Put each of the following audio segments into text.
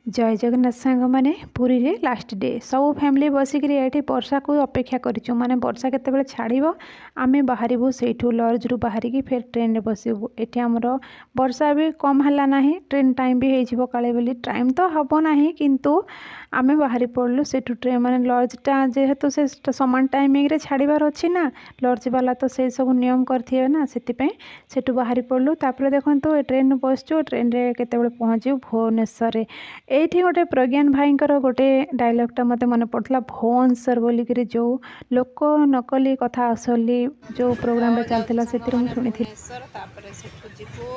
जय जगन्नाथ सांग मैंने पुरी रे लास्ट डे सब फैमिली बसिक वर्षा को अपेक्षा करूँ माने वर्षा केतेबेले छाड़िबो आमे बाहरिबू सेठू लॉज रु बाहरिकी फिर ट्रेन रे बसिबू। एठी हमर वर्षा भी कम हला नाही, ट्रेन टाइम भी हेजिबो काले बोली टाइम तो हबो नाही, किंतु आमे बाहरी पड़लु सेठू ट्रेन माने लॉजटा जेहेतु से समान टाइमिंग रे छाड़िबार अछि ना, लॉज वाला तो से सब नियम करथिए ना, सेति पे सेठू बाहरी पड़लु। तापर देखंतु ट्रेन बसचु, ट्रेन रे केतेबेले पहुँचू भुवनेश्वर रे। एठी गोटे प्रज्ञान भाईंकर गोटे डायलॉगटा मते मन पड़थला, भुवनेश्वर बोलिकरी जो लोक नकली कथा असली जो प्रोग्राम रे चलथिला सेतिर मु सुनिथि। तापर सेठू जिबो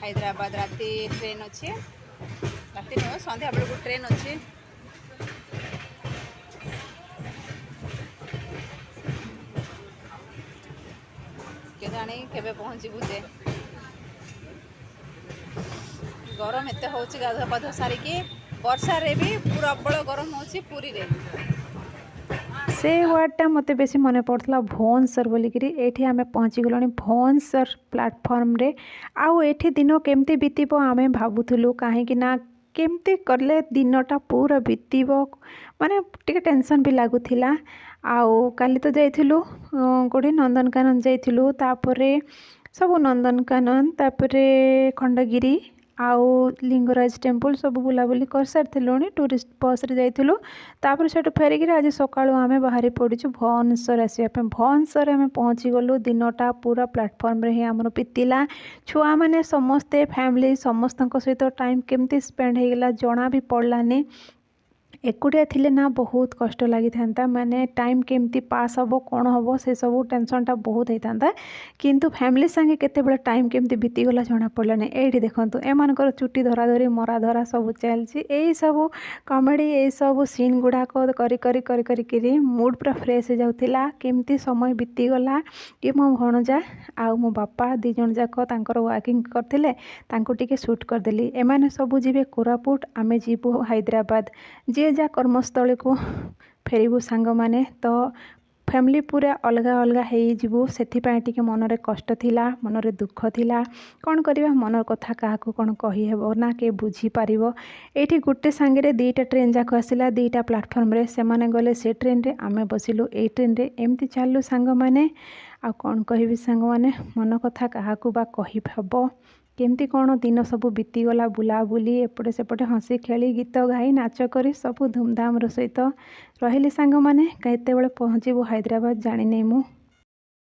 हैदराबाद राती ट्रेन अछि, राती न संध्या बेला को ट्रेन अछि। के जानी केबे पहुँचीबू जे गरम एते होची गाधा पाधा सारिकी वर्षा रे भी प्रबल गरम होची पुरी रे। से वर्डटा मते बेसी मन पड़थला भुवनेश्वर बोलिकरी। एठी आमे पहुँची गलणी भुवनेश्वर प्लाटफॉर्म रे। आउ एठी दिन केमती बीतीबो आमे भाबुथुलु, काहेकि ना केमती करले दिनटा पूरा बीतीबो माने टिके टेंशन भी लागुथिला। आउ काली तो जाइथिलु कोठी नंदनकानन जाइथिलु, तापरे सब नंदनकानन तापरे खंडगिरी आउ लिंगराज टेम्पल सब बुलाबुली कर सारी टूरिस्ट बस रे जाइथिलु। तापर सेठु फेरिकी आज सकाळु आमे बाहरी पड़ीचु भुवनेश्वर आसिया पे। भुवनेश्वर आमे पहुँची गलु, दिनटा पूरा प्लाटफॉर्म रे ही हमर बीतीला। छुआ माने समस्ते फैमिली समस्तक सहित टाइम केमती स्पेंड हो गला जना भी पड़लानी। एकुटिया थिले ना बहुत कष्ट लगी था, माने टाइम केमती पास हम कौन हम से सब टेंशनटा बहुत होता, किंतु फैमिली संगे केतेबेले टाइम केमती बीतीगला जना पड़लानी। एठी देखंतु एमानकर चुटी धरा धरी मरा धरा सब चलछि, एई सब कॉमेडी एई सब सीन गुड़ाक करी करी करी करी करी मूड पूरा फ्रेश हो जाउथिला। केमती समय बीतीगला कि मो भणजा आ मो बापा दी जन जाक तांकर वाकिंग करथिले, तांको टिके शूट करदेली। एमाने सब जीवे कोरापुट, आमे जीवु हैदराबाद, जे जा कर्मस्थली को फेरबू सांग माने। तो फैमिली पूरा अलग अलग हो सेथिपाई टिके मनरे कष्ट थिला, मनरे दुख थिला। कौन करिबा मनर कथा काहाकू कौन कहि हेबो ना, के बुझी पारिबो। एठी गुटे सांगे दीटा ट्रेन जाक आसिला, दीटा प्लाटफॉर्म रे सेमाने गले से ट्रेन रे, आमे बसिलु ए ट्रेन रे। एमती चालू सांग माने, आ कौन कहिबी सांग माने, मन कथा काहाकू बा कहि हेबो। केमती कौन दिन सब बीतीगला बुलाबुली एपटे सेपटे हसी खेली गीत गाई नाच करी सब धूमधाम सहित रही सांग मैंने। केतेबेले पहुँचबू हैदराबाद जानी नहीं मु।